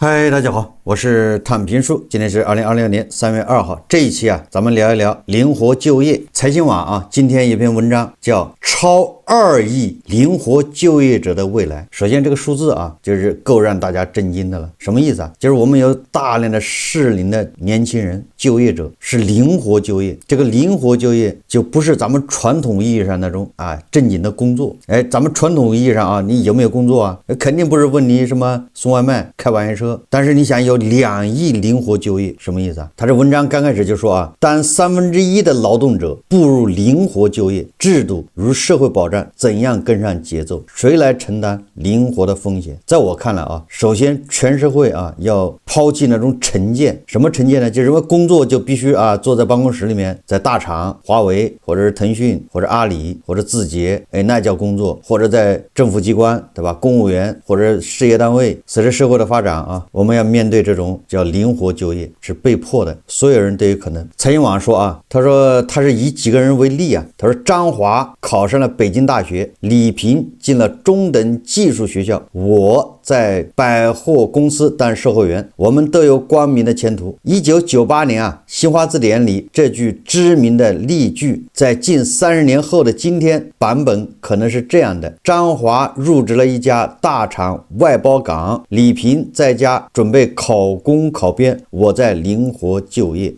嗨，大家好，我是躺平叔，今天是2026年3月2号。这一期咱们聊一聊灵活就業。財新網今天一篇文章叫超2億靈活就業者的未來。首先這個數字就是夠讓大家震驚的了。什麼意思就是我們有大量的適齡的年輕人就業者是靈活就業。這個靈活就業就不是咱們傳統意義上那種正經的工作。咱們傳統意義上你有沒有工作肯定不是問你什麼送外賣、開玩笑車。但是你想有2億靈活就業，什麼意思他這文章剛開始就說當1/3的勞動者步入靈活就業，制度如社會保障怎樣跟上節奏？誰來承擔靈活的風險？在我看來首先全社會要拋棄那種成見。什麼成見呢？就是認為工作就必須坐在辦公室裡面，在大廠、華為或者是騰訊或者阿里或者字節，那叫工作，或者在政府機關，對吧？公務員或者事業單位。隨着社會的發展我們要面對這種叫靈活就業，是被迫的，所有人都有可能。財新網說他說他是以幾個人為例他說張華考上了北京大學，李平進了中等技術學校，我在百貨公司當售貨員，我們都有光明的前途。1998年新華字典裡這句知名的例句，在近30年後的今天版本可能是這樣的：張華入職了一家大廠外包崗，李平在家準備考公考編，我在靈活就業。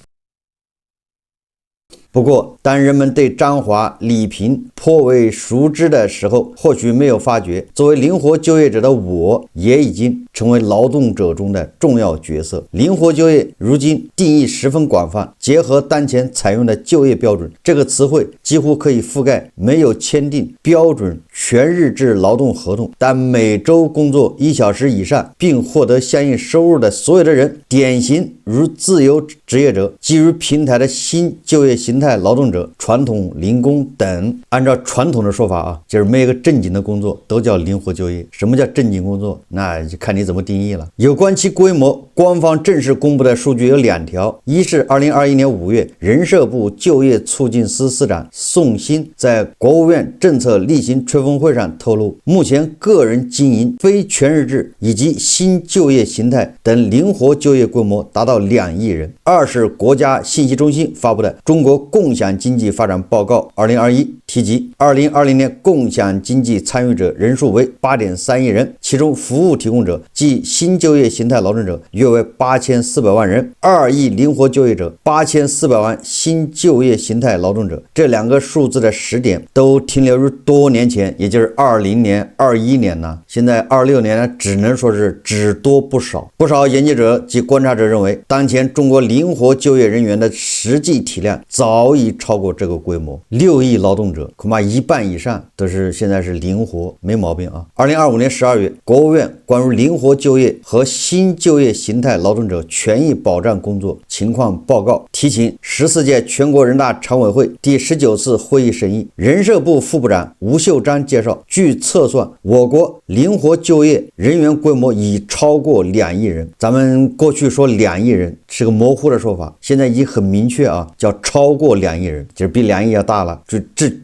不過當人們對張華、李平頗為熟知的時候，或許沒有發覺，作為靈活就業者的我也已經成為勞動者中的重要角色。靈活就業如今定義十分廣泛，結合當前採用的就業標準，這個詞彙幾乎可以覆蓋沒有簽訂標準全日制勞動合同，但每周工作1小時以上並獲得相應收入的所有的人，典型如自由職業者、基於平台的新就業形態勞動者、傳統零工等。按照傳統的說法就是每個正經的工作都叫靈活就業。什麼叫正經工作？那就看你怎麼定義了。有關其規模，官方正式公布的數據有2條。一是2021年5月，人社部就業促進司司長宋鑫在國務院政策例行吹風會上透露，目前個人經營、非全日制以及新就業形態等靈活就業規模達到2億人。二是國家信息中心發布的《中國共享經濟發展報告2021》提及，2020年共享經濟參與者人數為 8.3 億人，其中服務提供者即新就業形態勞動者約為8400萬人，2億靈活就業者，8400萬新就業形態勞動者。這兩個數字的時點都停留於多年前，也就是20年、21年呢。現在26年呢，只能說是只多不少。不少研究者及觀察者認為，當前中國靈活就業人員的實際體量早已超過這個規模，6億勞動者，恐怕1半以上都是現在是靈活，沒毛病2025年12月，國務院關於靈活就業和新就業形態勞動者權益保障工作情況報告提請14屆全國人大常委會第19次會議審議。人社部副部長吳秀章介紹，據測算，我國靈活就業人員規模已超過2億人。咱們過去說2億人是個模糊的說法，現在已經很明確叫超過2億人，就是比2億要大了。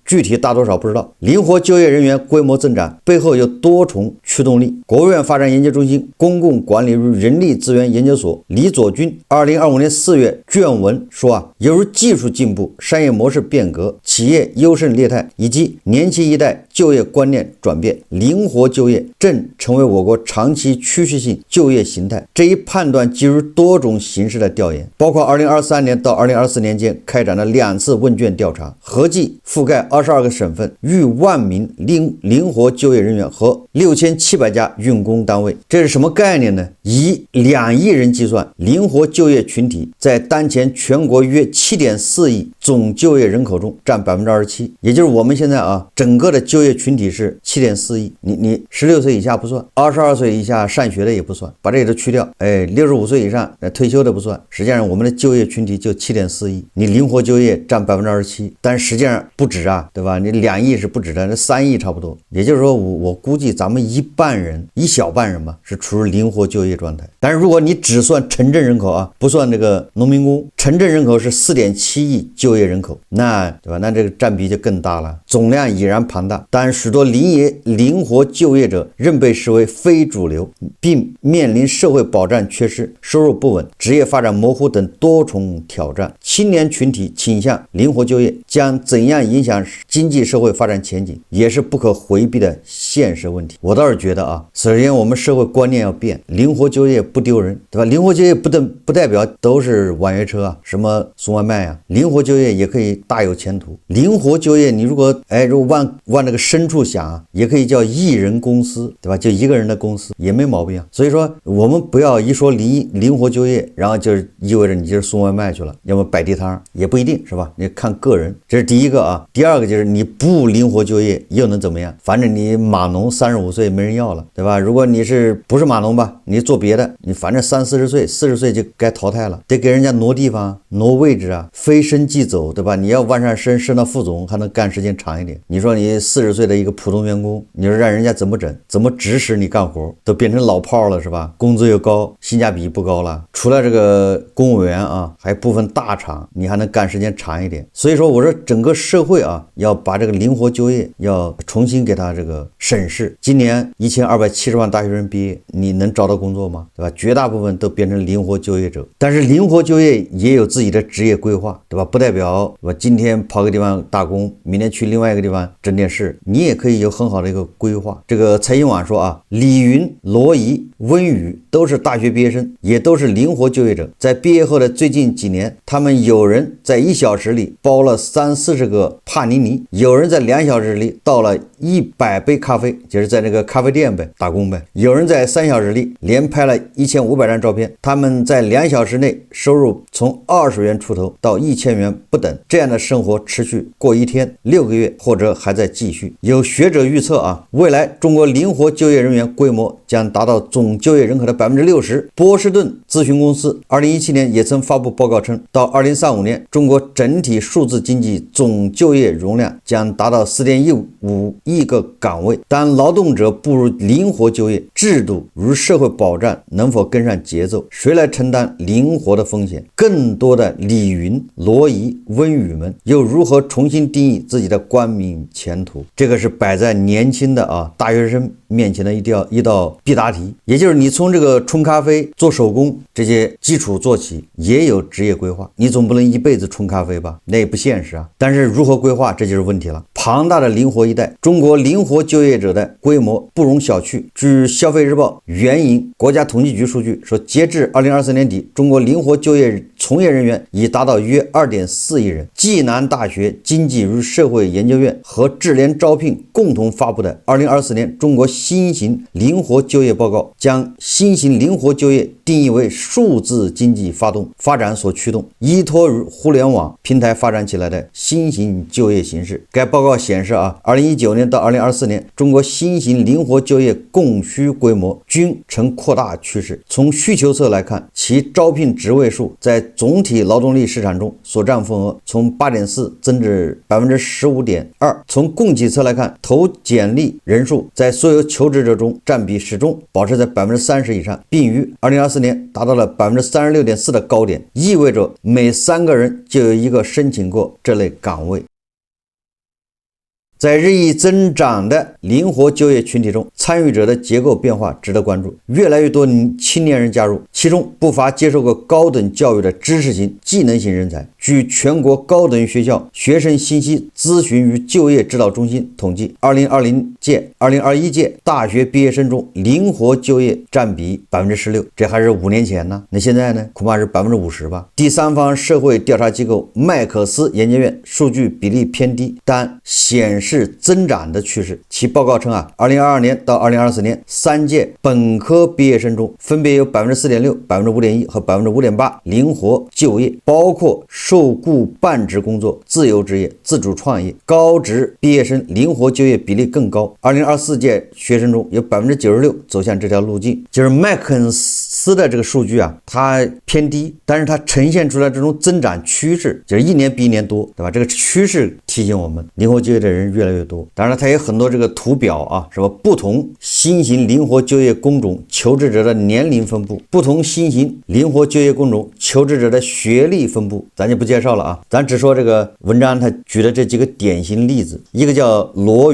具體大多少不知道。靈活就業人員規模增長背後有多重驅動力。國務院發展研究中心公共管理与人力資源研究所李佐軍2025年4月卷文說由於技術進步、商業模式變革、企業優勝劣汰以及年輕一代就業觀念轉變，靈活就業正成為我國長期趨勢性就業形態。這一判斷基於多種形式的調研，包括2023年到2024年間開展了2次問卷調查，合計覆蓋22個省份，逾10000名靈活就業人員和6700家用工單位。這是什麼概念呢？以2億人計算，靈活就業群体在當前全國約7.4億總就業人口中占 27%， 也就是我們現在整個的就業群体是7.4億。你16歲以下不算，22岁以下上學的也不算，把这些都去掉，65岁以上退休的不算，實際上我們的就業群體就7.4億，你靈活就業占 27%， 但實際上不止對吧？你2億是不止的，那3億差不多。也就是說我估計咱們一小半人吧，是處於靈活就業狀態。但是如果你只算城鎮人口不算这個農民工，城鎮人口是4.7億就業業人口，那对吧？那这个占比就更大了，总量已然庞大，但许多灵活就業者仍被视为非主流，并面临社会保障缺失、收入不稳、職業發展模糊等多重挑戰。青年群體傾向靈活就業將怎樣影響經濟社會發展前景，也是不可回避的現實問題。我倒是覺得啊，首先我們社會觀念要變，靈活就業不丟人，對吧？靈活就業不代表都是網約車啊，什麼送外賣啊，靈活就業也可以大有前途。靈活就業，你如果往這個深處想啊，也可以叫一人公司，對吧？就一個人的公司也沒毛病啊。所以說我們不要一說靈活就業，然後就是意味着你就是送外賣去了，要麼擺地攤，也不一定是吧？你看個人，這是第一個啊。第二個就是你不靈活就業又能怎麼樣？反正你碼農35歲沒人要了，對吧？如果你不是碼農吧，你做別的，你反正30-40歲、40歲就該淘汰了，得給人家挪地方、挪位置啊，非升即走，對吧？你要往上升到副總，還能幹時間長一點。你說你40歲的一個普通員工，你說讓人家怎麼整？怎麼指使你幹活？都變成老炮了是吧？工資又高，性價比不高了。除了這個公務員啊，還部分大廠，你還能幹時間長一點。所以說我說整個社會啊，要把這個靈活就業要重新給他這個審視。今年1270萬大學生畢業，你能找到工作嗎？對吧？絕大部分都變成靈活就業者，但是靈活就業也有自己的職業規劃，對吧？不代表我今天跑個地方打工，明天去另外一個地方整點事，你也可以有很好的一個規劃。這個財新網說啊，李雲、羅怡、溫宇都是大學畢業生，也都是靈活就業者。在畢業後的最近幾年，他們有人在1小時裡包了30-40個帕尼尼，有人在2小時裡倒了100杯咖啡，就是在那個咖啡店唄打工唄。有人在3小時裡連拍了1500張照片。他們在2小時內收入從20元出頭到1000元不等，這樣的生活持續過1天、6個月，或者還在繼續。有學者預測啊，未來中國靈活就業人員規模將達到總就業人口的60%。波士頓諮詢公司2017年也曾發布報告稱，到2035年，中國整體數字經濟總就業容量將達到4.15億個崗位。當勞動者步入靈活就業，制度與社會保障能否跟上節奏？誰來承擔靈活的風險？更多的李雲、羅怡、溫宇們又如何重新定義自己的光明前途？這個是擺在年輕的大學生面前的一道必答題，也就是你從這個沖咖啡、做手工這些基礎做起，也有職業規劃。你總不能一輩子沖咖啡吧？那也不現實啊。但是如何規劃，這就是問題了。龐大的靈活一代，中國靈活就業者的規模不容小覷。據消費日報援引國家統計局數據說，截至2024年底，中國靈活就業從業人員已達到約2.4億人。暨南大學經濟與社會研究院和智聯招聘共同發布的2024年中國新型靈活就業報告，將新型靈活就業定義為數字經濟發展所驅動，依托於互聯網平台發展起來的新型就業形式。該報告顯示2019年到2024年，中國新型靈活就業供需規模均呈擴大趨勢。從需求側來看，其招聘職位數在總體勞動力市場中所佔份額從 8.4% 增至 15.2%。從供給側來看，投簡歷人數在所有求職者中佔比始終保持在 30% 以上，並於2024年達到了 36.4% 的高點，意味着每3個人就有1個申請過這類崗位。在日益增長的靈活就業群體中，參與者的結構變化值得關注。越來越多青年人加入，其中不乏接受過高等教育的知識型、技能型人才。據全國高等學校學生信息諮詢與就業指導中心統計，2020屆、2021屆大學畢業生中，靈活就業佔比 16%， 這還是5年前呢。那現在呢，恐怕是 50% 吧。第三方社會調查機構麥克斯研究院數據比例偏低，但顯示增長的趨勢。其報告稱2022年到2024年3屆本科畢業生中，分別有 4.6%、5.1% 和 5.8% 靈活就業，包括受雇半職工作、自由職業、自主創業。高職畢業生靈活就業比例更高，2024屆學生中有 96% 走向這條路徑。就是麥肯斯的這個數據它偏低，但是它呈現出來這種增長趨勢，就是1年比1年多，對吧？這個趨勢提醒我們，靈活就業的人越来越多。当然它有很多这個圖表啊，什麼不同新型靈活就業工種求職者的年齡分布，不同新型靈活就業工種求職者的學歷分布，咱就不介紹了啊，咱只說這個文章他舉的這幾個典型例子，一個叫羅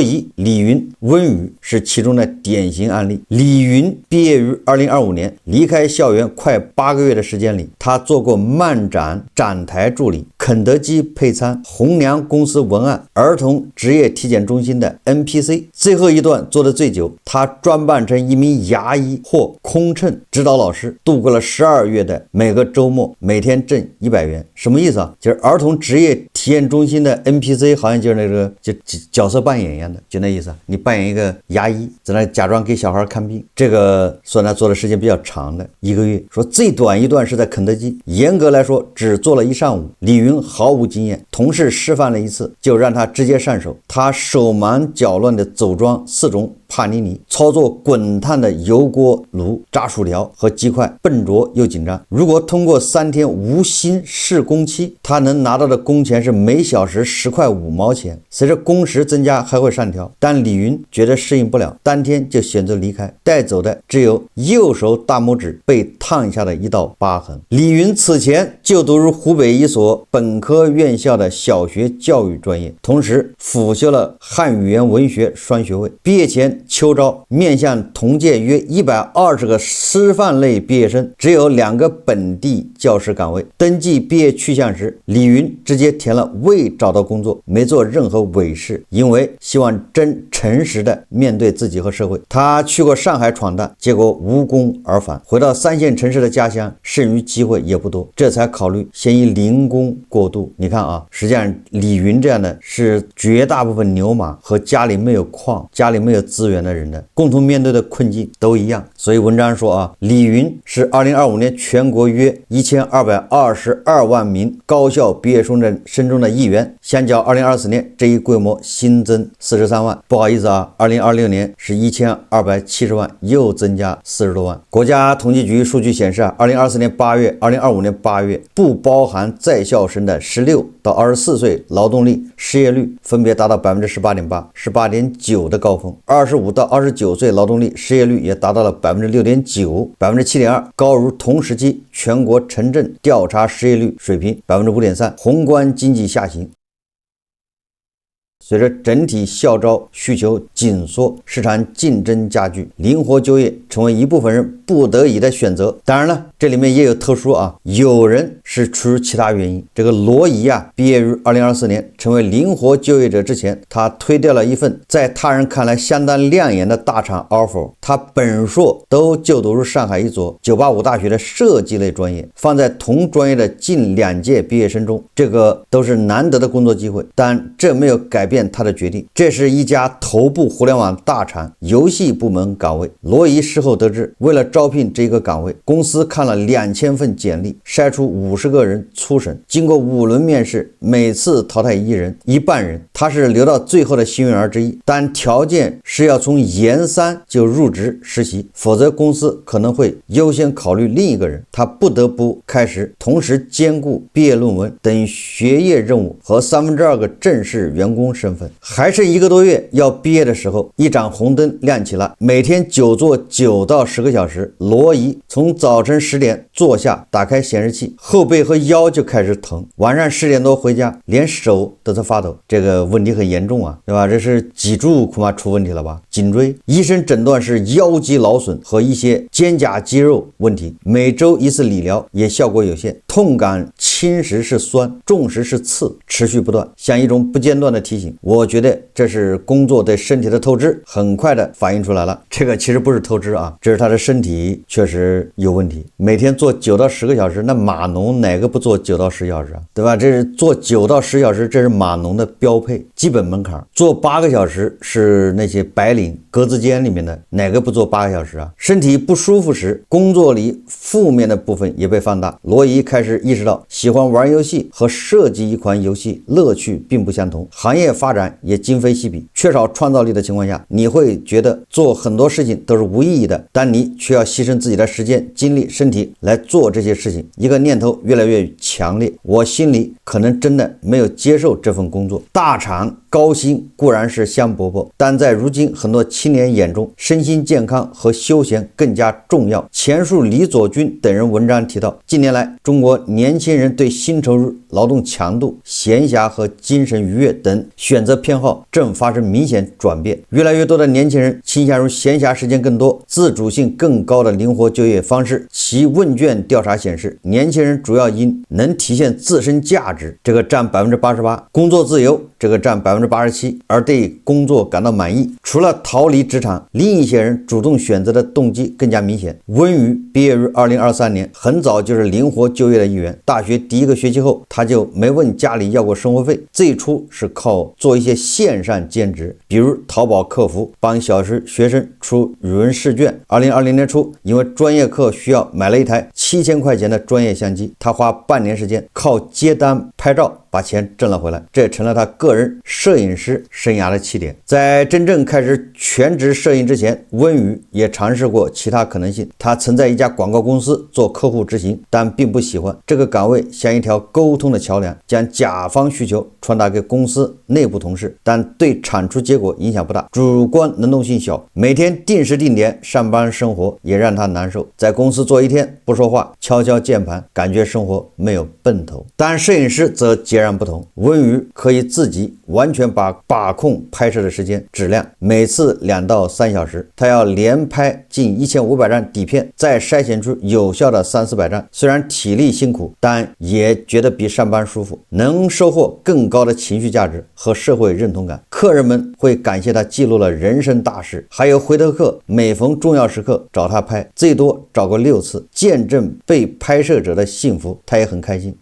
怡、李雲、溫宇是其中的典型案例。李雲畢業於2025年，離開校園快8個月的時間裡，他做過漫展展台助理、肯德基配餐、紅娘公司文案、兒童職業體檢中心的 NPC。最後一段做的最久，他裝扮成一名牙醫或空乘指導老師，度過了12月的每個周末，每天掙100元。什麼意思啊？就是兒童職業體驗中心的 NPC 好像就是那個就角色扮演一樣的，就那意思啊。你扮演一個牙醫，在那假裝給小孩看病，這個算他做的時間比較長的1個月。說最短一段是在肯德基，嚴格來說只做了1上午。李雲毫無經驗，同事示範了一次就讓他直接上手，他手忙腳亂的組裝4種帕尼尼，操作滾燙的油鍋爐炸薯條和雞塊，笨拙又緊張。如果通過3天無薪試工期，他能拿到的工錢是每小時10塊5毛錢。隨着工時增加還會上調，但李雲覺得適應不了，當天就選擇離開，帶走的只有右手大拇指被燙下的一道疤痕。李雲此前就讀於湖北一所本科院校的小學教育專業，同時輔修了漢語言文學雙學位。畢業前秋招面向同屆約120個師範類畢業生，只有2個本地教師崗位。登記畢業去向時，李雲直接填了未找到工作，沒做任何偽事，因為希望真誠實的面對自己和社會。他去過上海闖蕩，結果無功而返，回到3線城市的家鄉，剩餘機會也不多，這才考慮先以零工過渡。你看啊，實際上李雲這樣的是絕大部分牛馬和家裡沒有礦、家裡沒有資源的人的共同面对的困境都一樣。所以文章說啊，李雲是2025年全國約1222萬名高校畢業生中的一員，相較2024年這一規模新增43萬。不好意思啊，2026年是1270萬，又增加40多萬。國家統計局數據显示啊，2024年8月、2025年8月，不包含在校生的16到24岁勞動力失業率分別達到 18.8%、18.9% 的高峰，25到29歲勞動力失業率也達到了 6.9%、7.2%，高於同時期全國城鎮調查失業率水平 5.3%。宏觀經濟下行，隨着整體校招需求緊縮，市場競爭加劇，靈活就業成為一部分人不得已的選擇。當然了，這裡面也有特殊啊，有人是出於其他原因。這個羅怡啊，畢業於2024年，成為靈活就業者之前，他推掉了一份在他人看來相當亮眼的大廠 offer。他本碩都就讀於上海一所985大學的設計類專業，放在同專業的近2屆畢業生中，這個都是難得的工作機會，但這沒有改變他的決定。這是一家頭部互聯網大廠遊戲部門崗位。羅怡事後得知，為了招聘這個崗位，公司看了2000份簡歷，篩出50個人初審，經過5輪面試，每次淘汰一半人，他是留到最後的幸運兒之一。但條件是要從研3就入職實習，否則公司可能會優先考慮另一個人。他不得不開始同時兼顧畢業論文等學業任務和2/3個正式員工身份。還剩1個多月要畢業的時候，一盞紅燈亮起了，每天久坐9到10個小時。羅怡從早晨10點坐下，打開顯示器，後背和腰就開始疼，晚上10點多回家，連手都在發抖。這個問題很嚴重啊，對吧？這是脊柱恐怕出問題了吧？頸椎，醫生診斷是腰肌勞損和一些肩胛肌肉問題，每周1次理療也效果有限，痛感輕時是酸，重時是刺，持續不斷，像一種不間斷的提醒。我覺得這是工作對身體的透支，很快的反映出來了。這個其實不是透支啊，這是他的身體確實有問題。每天做9到10個小時，那碼農哪個不做9到10小時啊？對吧？這是做9到10小時，這是碼農的標配基本門檻。做8個小時是那些白領格子間裡面的，哪個不做8個小時啊？身體不舒服時，工作裡負面的部分也被放大。羅伊開始意識到，喜歡玩遊戲和設計一款遊戲樂趣並不相同，行業發展也今非昔比。缺少創造力的情況下，你會覺得做很多事情都是無意義的，但你卻要犧牲自己的時間、精力、身體來做這些事情。一個念頭越來越強烈，我心裡可能真的沒有接受這份工作。大廠高薪固然是香饽饽，但在如今很多青年眼中，身心健康和休閒更加重要。前述李佐鈞等人文章提到，近年來中國年輕人對薪酬日、勞動強度、閒暇和精神愉悅等選擇偏好正發生明顯轉變，越來越多的年輕人傾向於閒暇時間更多、自主性更高的靈活就業方式。其問卷調查顯示，年輕人主要因能體現自身價值，這個佔88%，工作自由，這個佔87%，而對工作感到滿意。除了逃離職場，另一些人主動選擇的動機更加明顯。溫瑜畢業於2023年，很早就是靈活就業的一員。大學第1個學期後，他就沒問家裡要過生活費，最初是靠做一些線上兼職，比如淘寶客服，幫小學生出語文試卷。2020年初，因為專業課需要，買了一台7000塊錢的專業相機，他花半年時間靠接單拍照把錢掙了回來，這也成了他個人攝影師生涯的起點。在真正開始全職攝影之前，溫瑜也嘗試過其他可能性。他曾在一家廣告公司做客戶執行，但並不喜歡。這個崗位像一條溝通的橋樑，將甲方需求傳達給公司內部同事，但對產出結果影響不大，主觀能動性小。每天定時定點上班生活也讓他難受，在公司做一天不說話，敲敲鍵盤，感覺生活沒有奔頭。但攝影師則截然不同，溫瑜可以自己完全把控拍攝的時間質量，每次2到3小時，他要連拍近1500張底片，再篩選出有效的300-400張。雖然體力辛苦，但也覺得比上班舒服，能收穫更高的情緒價值和社會認同感。客人們會感謝他記錄了人生大事，還有回頭客每逢重要時刻找他拍，最多找過6次，見證被拍攝者的幸福，他也很開心。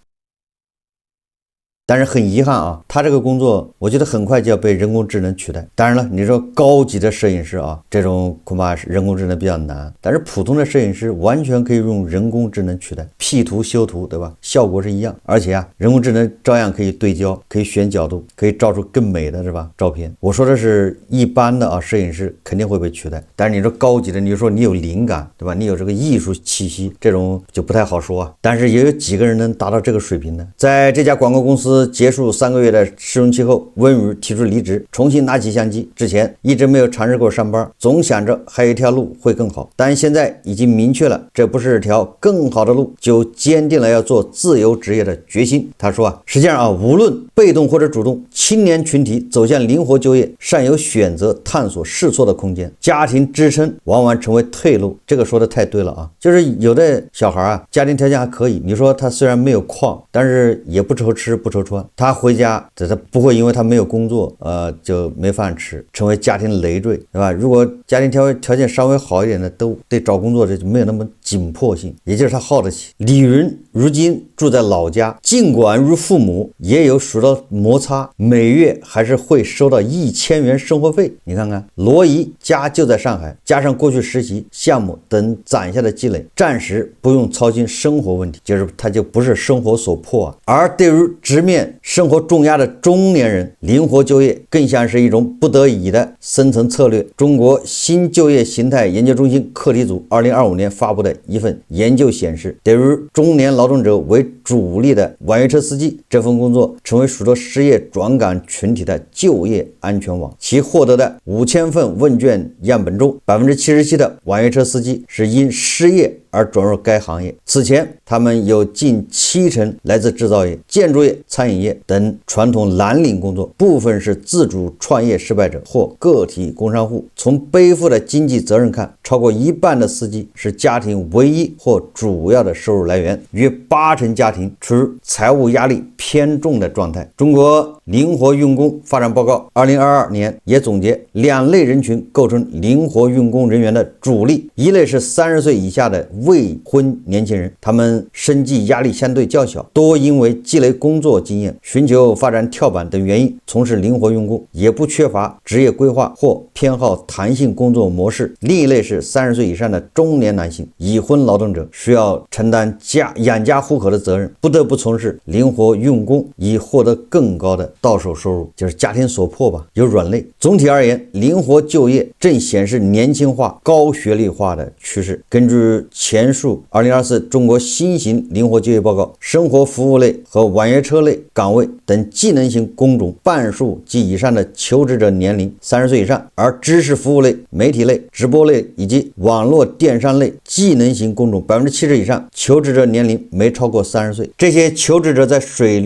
但是很遺憾啊，他這個工作我覺得很快就要被人工智能取代。當然了，你說高級的攝影師啊，這種恐怕是人工智能比較難，但是普通的攝影師完全可以用人工智能取代，P圖修图，对吧？效果是一樣，而且啊，人工智能照样可以对焦，可以選角度，可以照出更美的是吧照片。我說的是一般的啊，攝影師肯定會被取代，但是你說高級的，你說你有靈感，對吧？你有這個藝術氣息，這種就不太好說啊。但是也有幾個人能達到這個水平呢？在這家廣告公司結束3個月的試用期後，溫瑜提出離職，重新拿起相機。之前一直沒有嘗試過上班，總想着還有一條路會更好，但現在已經明確了這不是條更好的路，就堅定了要做自由職業的決心。他說啊，實際上啊，無論被動或者主動，青年群體走向靈活就業，尚有選擇、探索、試錯的空間。家庭支撐往往成為退路。這個說的太對了啊，就是有的小孩啊，家庭條件還可以，你說他雖然沒有礦，但是也不愁吃不愁穿，他回家他不會因為他沒有工作就沒飯吃，成為家庭累赘，对吧？如果家庭條件稍微好一點的，都得找工作，這就沒有那麼緊迫性，也就是他耗得起。李雲如今住在老家，儘管如父母，也有許多摩擦，每月還是會收到1000元生活費。你看看羅伊家就在上海，加上過去實習項目等攒下的積累，暫時不用操心生活問題，就是他就不是生活所迫啊。而對於直面生活重壓的中年人，靈活就業更像是一種不得已的生存策略。中國新就業形態研究中心課題組2025年發布的一份研究顯示，对於中年勞動者為主力的网約車司機，這份工作成為許多失業轉崗群體的就業安全網。其獲得的5000份問卷樣本中，77%的網約車司機是因失業而轉入該行業。此前他們有近70%來自製造業、建築業、餐飲業等傳統藍領工作，部分是自主創業失敗者或個體工商戶。從背負的經濟責任看，超過一半的司機是家庭唯一或主要的收入來源，約80%家庭處於財務壓力偏重的狀態。中國靈活用工發展報告2022年也總結2類人群構成靈活用工人員的主力，一類是30歲以下的未婚年輕人，他們生計壓力相对較小，多因為積累工作經驗、尋求發展跳板等原因從事靈活用工，也不缺乏職業規劃或偏好彈性工作模式。另一類是30歲以上的中年男性，已婚勞動者，需要承擔養家糊口的責任，不得不從事靈活用工以獲得更高的到手收入，就是家庭所迫吧，有软肋。总体而言，灵活就業正顯示年輕化、高學歷化的趨勢。根據前述2024中國新型靈活就業報告，生活服務類和网约車類崗位等技能型工種半數及以上的求職者年齡30歲以上，而知識服務類、媒體類、直播類以及網絡電商類技能型工种70%以上求職者年齡沒超過30歲。這些求職者在學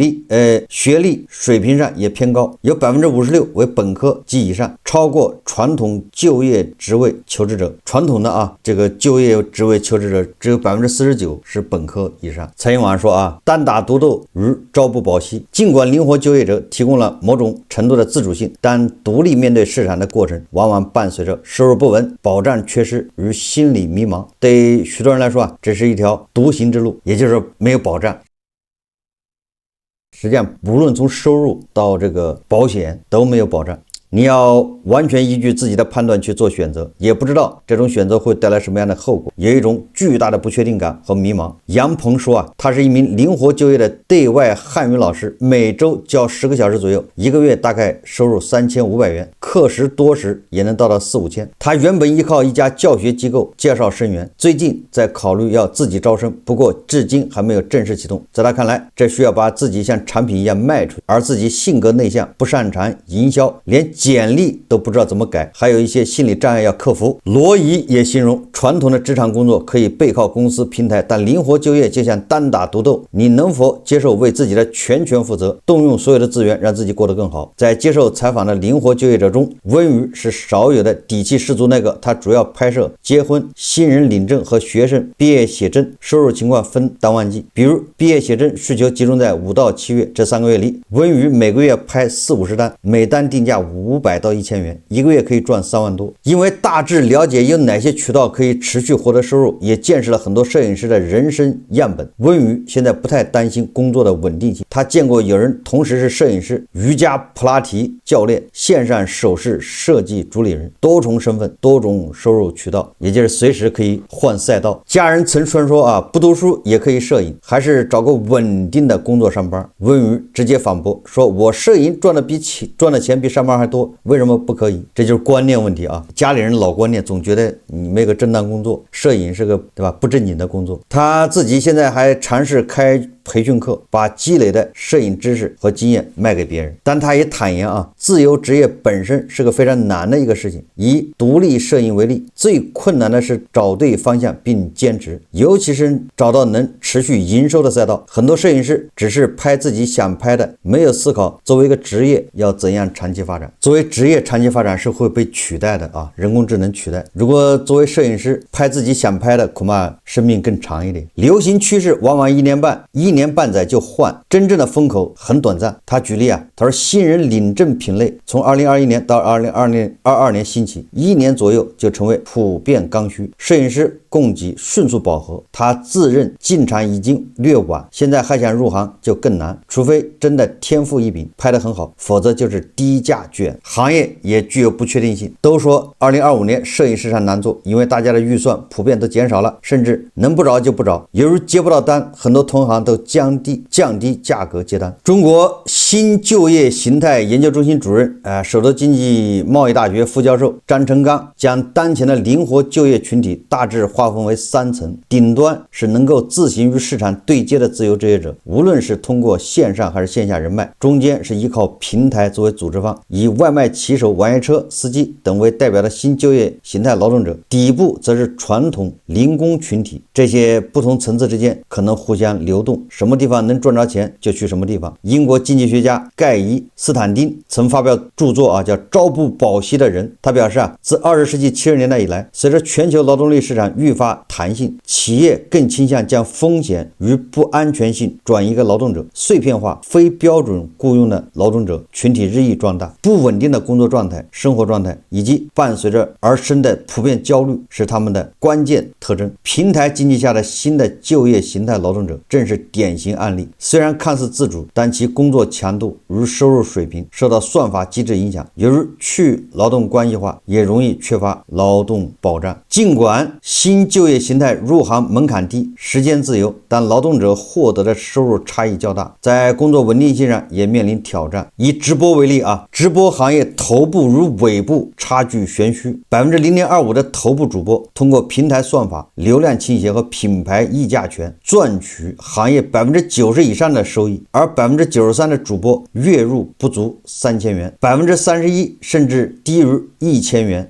歷水平上也偏高，有56%為本科及以上，超過傳統就業職位求職者。傳統的這個就業職位求職者只有49%是本科以上。蔡英文說單打獨鬥如朝不保夕。儘管靈活就業者提供了某種程度的自主性，但獨立面對市場的過程往往伴隨着收入不穩、保障缺失與心理迷茫。對許多人來說這是一條獨行之路，也就是沒有保障。實際上無論從收入到這個保險都沒有保障，你要完全依據自己的判斷去做選擇，也不知道這種選擇會帶來什麼樣的後果，有一種巨大的不確定感和迷茫。楊鵬說他是一名靈活就業的對外漢語老師，每周教10個小時左右，一個月大概收入3500元，課時多時也能到4-5千。他原本依靠一家教學機構介紹生源，最近在考慮要自己招生，不過至今還沒有正式啟動。在他看來，這需要把自己像產品一樣賣出去，而自己性格內向，不擅長營銷，連簡歷都不知道怎麼改，還有一些心理障礙要克服。羅伊也形容，傳統的職場工作可以背靠公司平台，但靈活就業就像單打獨鬥，你能否接受為自己的全權負責，動用所有的資源讓自己過得更好？在接受採訪的靈活就業者中，溫瑜是少有的底氣十足那個。他主要拍攝結婚、新人領證和學生畢業寫真，收入情況分當萬計。比如畢業寫真需求集中在5到7月這3個月裡，溫瑜每個月拍40-50單，每單定價500到1000元，一個月可以賺3萬多。因為大致了解有哪些渠道可以持續獲得收入，也見识了很多攝影師的人生樣本。溫瑜現在不太擔心工作的穩定性，他見過有人同時是攝影師、瑜伽普拉提教練、線上首飾設計主理人，多重身份、多種收入渠道，也就是隨時可以換賽道。家人曾传說不讀書也可以攝影，還是找個穩定的工作上班。溫瑜直接反駁說，我攝影賺的錢比上班還多，為什麼不可以？這就是觀念問題家裡人老觀念，總覺得你沒個正當工作，攝影是個不正經的工作。他自己現在還嘗試開培訓課，把積累的攝影知識和經驗賣給別人。但他也坦言自由職業本身是個非常難的一個事情。以獨立攝影為例，最困難的是找對方向並堅持，尤其是找到能持續營收的赛道。很多攝影師只是拍自己想拍的，没有思考作為一個職業要怎樣長期發展。作為職業長期發展是會被取代的人工智能取代。如果作為攝影師拍自己想拍的，恐怕生命更長一點。流行趨勢往往1年半載就換，真正的風口很短暫。他舉例他說新人領證品類從2021年到2022年興起，1年左右就成為普遍剛需，攝影師供給迅速飽和。他自認進場已經略晚，現在還想入行就更難，除非真的天賦異稟，拍得很好，否則就是低價卷。行業也具有不確定性。都說2025年攝影市場難做，因為大家的預算普遍都減少了，甚至能不找就不找，有时接不到单，很多同行都降低價格接单。中国新就業形態研究中心主任首都经济贸易大学副教授张成刚将当前的灵活就業群体大致划分為3層，頂端是能夠自行與市場對接的自由職業者，無論是通過線上還是線下人脈；中間是依靠平台作為組織方，以外賣騎手、網約車司機等為代表的新就業形態勞動者；底部則是傳統零工群体。這些不同層次之間可能互相流動，什麼地方能賺着錢就去什麼地方。英國經濟學家蓋伊·斯坦丁曾發表著作叫《朝不保夕的人》。他表示自20世紀70年代以來，隨着全球勞動力市場愈愈發彈性，企業更傾向將風險與不安全性轉移給勞動者，碎片化、非標準僱傭的勞動者群體日益壯大，不穩定的工作狀態、生活狀態以及伴隨着而生的普遍焦慮是他們的關鍵特徵。平台經濟下的新的就業形態勞動者正是典型案例。雖然看似自主，但其工作強度與收入水平受到算法機制影響，由於去勞動關係化，也容易缺乏勞動保障。儘管新就業形態入行門檻低，時間自由，但勞動者獲得的收入差異較大，在工作穩定性上也面臨挑戰。以直播為例直播行業頭部與尾部差距悬殊，0.25%的头部主播通過平台算法、流量倾斜和品牌議價權賺取行業90%以上的收益，而93%的主播月入不足3000元，31%甚至低於1000元。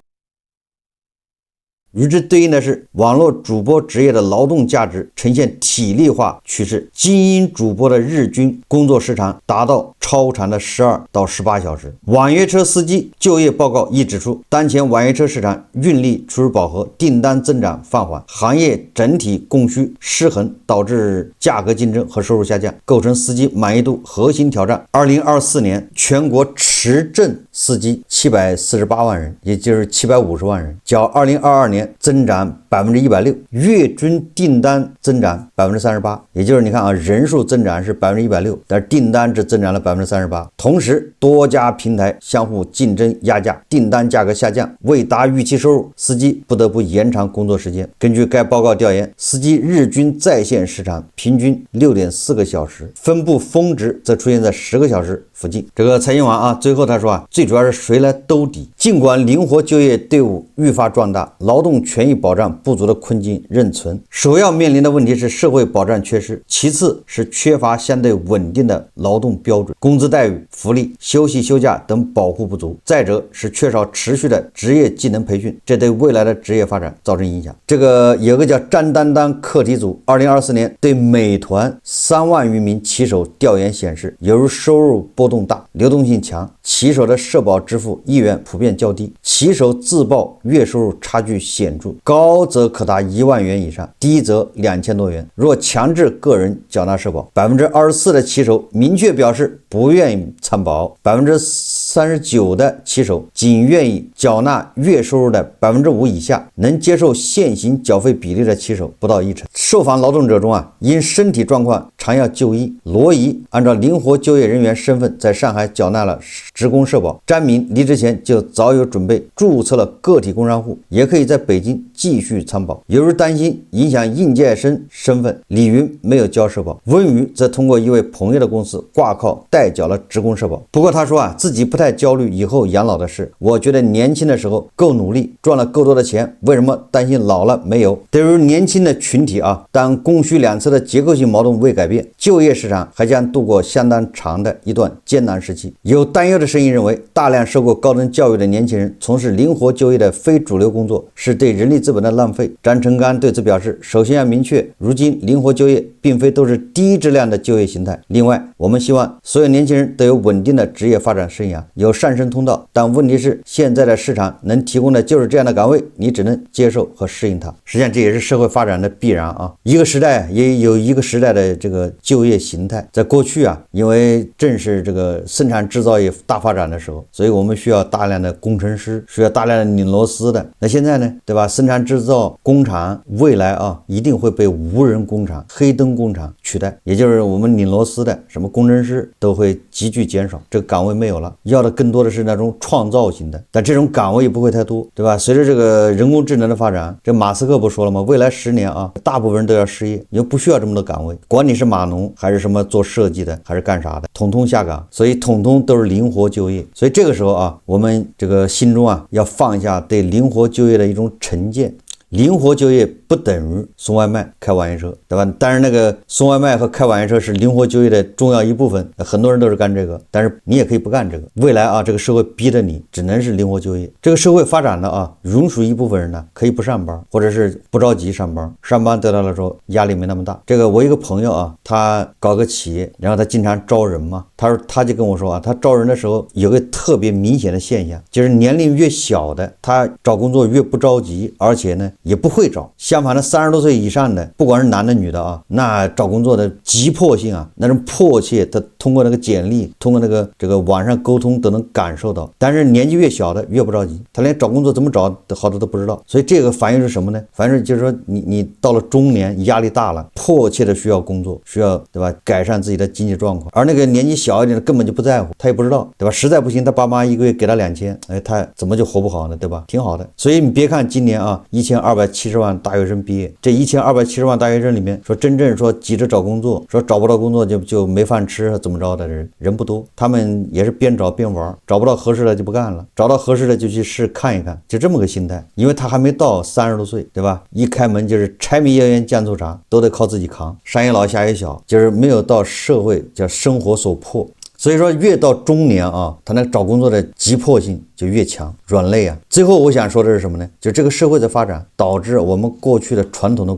與之對應的是，網絡主播職業的勞動價值呈現體力化趨勢，精英主播的日均工作時長達到超長的12到18小時。網約車司機就業報告亦指出，當前網約車市场運力處於飽和，訂單增長放緩，行業整體供需失衡，導致價格競爭和收入下降，構成司機滿意度核心挑戰。2024年全國持證司機748萬人，也就是750萬人，較2022年增長160%，月均訂單增長38%，也就是你看人数增長是160%，但是訂單只增長了38%。同時，多家平台相互競爭壓價，訂單價格下降，未達預期收入，司機不得不延長工作時間。根據該報告調研，司機日均在線時長平均6.4個小時，分布峰值則出現在10個小時附近。這個財經網最後他說最主要是誰來兜底？儘管靈活就業隊伍愈發壯大，勞動權益保障不足的困境仍存。首要面臨的問題是社會保障缺失，其次是缺乏相對穩定的勞動標準，工資待遇、福利、休息休假等保護不足，再者是缺少持續的職業技能培訓，這對未來的職業發展造成影響。這個有個叫張丹丹課題組2024年對美團3萬餘名騎手調研顯示，由於收入波動大、流動性強，騎手的社保支付意願普遍較低，骑手自報月收入差距顯著，高則可達1萬元以上，低則2000多元。若強制個人繳納社保，24%的騎手明確表示不願意參保，39%的騎手僅願意繳納月收入的5%以下，能接受現行繳費比例的騎手不到1成。受訪勞動者中因身體狀況常要就醫，羅姨按照靈活就業人員身份在上海繳納了職工社保，詹明離職前就早有準備，註冊了個體工商戶，也可以在北京繼續參保。由於擔心影響應屆生身份，李雲沒有交社保，溫瑜則通過一位朋友的公司掛靠代繳了職工社保。不過他說自己不太焦慮以後養老的事，我覺得年輕的時候夠努力，賺了夠多的錢，為什麼擔心老了沒有？對於年輕的群體當供需两侧的結構性矛盾未改變，就業市場還將度過相當長的一段艱難時期。有擔憂的聲音認為，大量受過高等教育的年輕人從事靈活就業的非主流工作是對人力資本的浪費。張成剛對此表示，首先要明確，如今靈活就業並非都是低質量的就業形態。另外，我們希望所有年輕人都有穩定的職業發展生涯，有上升通道，但問題是現在的市場能提供的就是這樣的崗位，你只能接受和適應它。實際上這也是社會發展的必然一個時代也有一個時代的這個就業形態。在過去因為正是這個生產製造業大發展的時候，所以我們需要大量的工程師，需要大量的拧螺絲的。那现在呢，对吧？生產製造工廠未來一定會被無人工廠、黑燈工廠取代，也就是我們擰螺絲的什麼工程師都會急劇減少，這個崗位沒有了，要的更多的是那種創造型的，但這種崗位也不會太多，對吧？隨着這個人工智能的發展，這馬斯克不說了嗎？未來10年大部分人都要失業，你就不需要這麼多崗位，管你是碼農還是什麼做設計的還是幹啥的，統統下崗，所以統統都是靈活就業。所以這個時候我們這個心中要放下對靈活就業的一種成見。靈活就業不等於送外賣、開網約車，對吧？當然那個送外賣和開網約車是靈活就業的重要一部分，很多人都是幹這個，但是你也可以不幹這個。未來這個社會逼着你只能是靈活就業。這個社會發展的允許一部分人呢可以不上班，或者是不着急上班，上班得到的時候壓力沒那麼大。這個我一個朋友他搞個企業，然後他經常招人嘛，他就跟我說他招人的時候有個特別明顯的現象，就是年齡越小的他找工作越不着急，而且呢也不會找。相反的，30多岁以上的，不管是男的女的啊，那找工作的急迫性啊，那种迫切，他通过那个简历，通过这个网上沟通都能感受到。但是年紀越小的越不着急，他連找工作怎麼找好多都不知道。所以這個反映是什麼呢？反正就是說你到了中年，壓力大了，迫切的需要工作，需要對吧？改善自己的經濟狀況。而那個年紀小一點的根本就不在乎，他也不知道，對吧？實在不行，他爸媽一個月給他2000，哎，他怎麼就活不好呢？對吧？挺好的。所以你別看今年啊，1270萬大學生畢業，這1270萬大學生裡面，說真正說急着找工作，說找不到工作就沒飯吃，怎麼着的人不多。他們也是邊找邊玩，找不到合適的就不幹了，找到合適的就去試看一看，就這麼個心態。因為他還沒到30多歲，對吧？一開門就是柴米油鹽醬醋茶，都得靠自己扛。上有老下有小，就是沒有到社會叫生活所迫。所以說越到中年啊，他那找工作的急迫性就越強，軟肋啊。最後我想說的是什麼呢？就這個社會的發展導致我們過去的傳統的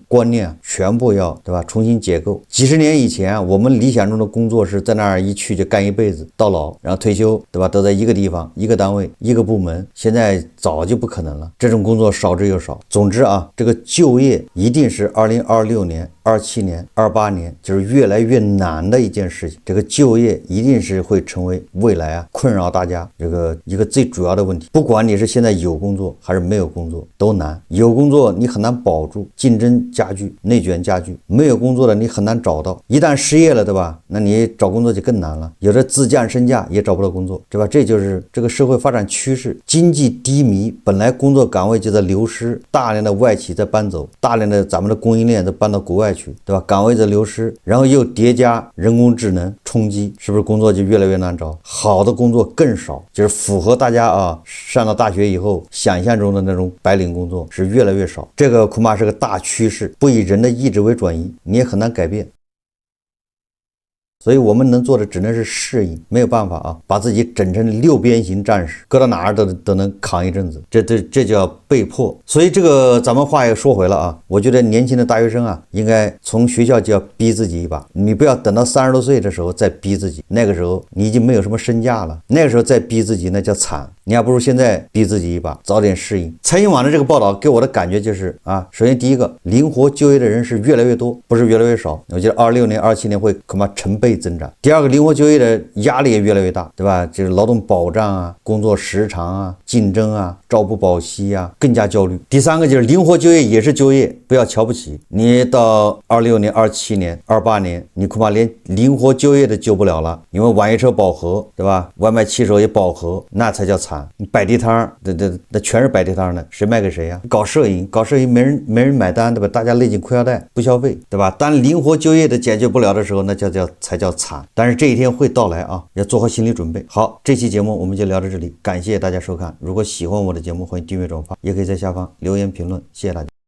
觀念啊，全部要對吧重新解構。幾十年以前我們理想中的工作是在那兒一去就幹一輩子到老，然後退休對吧？都在一個地方一個單位一個部門，現在早就不可能了，這種工作少之又少。總之啊，這個就業一定是2026年、27年、28年就是越來越難的一件事情。這個就業一定是會成為未來啊困擾大家這個一個最主要的問題。不管你是現在有工作還是沒有工作都難，有工作你很難保住，競爭加劇，內捲加劇，沒有工作的你很難找到，一旦失業了對吧，那你找工作就更難了，有的自降身價也找不到工作對吧？這就是這個社會發展趨勢。經濟低迷，本來工作崗位就在流失，大量的外企在搬走，大量的咱們的供應鏈都搬到國外去對吧？崗位在流失，然後又疊加人工智能衝擊，是不是工作就越來越難找？好的工作更少，就是符合大家啊上到大學以後想象中的那種白領工作是越來越少，這個恐怕是個大趨勢，不以人的意志為轉移，你也很難改變。所以我們能做的只能是適應，沒有辦法啊，把自己整成六邊形戰士，擱到哪兒都能扛一陣子，這叫被迫。所以這個咱們話也說回了啊，我覺得年輕的大學生啊，應該從學校就要逼自己一把，你不要等到30多歲的時候再逼自己，那個時候你已經沒有什麼身價了，那個時候再逼自己那叫慘。你還不如現在逼自己一把，早點適應。財經網的這個報道給我的感覺就是啊，首先第一個，靈活就業的人是越來越多，不是越來越少。我覺得26年、27年會恐怕成倍增長。第二個，靈活就業的壓力也越來越大，對吧？就是勞動保障啊、工作時長啊、競爭啊、朝不保夕啊，更加焦慮。第三個就是靈活就業也是就業，不要瞧不起。你到26年、27年、28年，你恐怕連靈活就業都救不了了，因為網約車飽和，對吧？外賣騎手也飽和，那才叫慘。擺地攤，那全是擺地攤的，誰賣給誰呀？搞攝影沒人買單，對吧？大家勒緊褲腰帶不消費，對吧？當靈活就業的解決不了的時候，那才叫慘。但是這一天會到來啊，要做好心理準備。好，這期節目我們就聊到這裡，感謝大家收看。如果喜歡我的節目，歡迎訂閱轉發，也可以在下方留言評論，謝謝大家。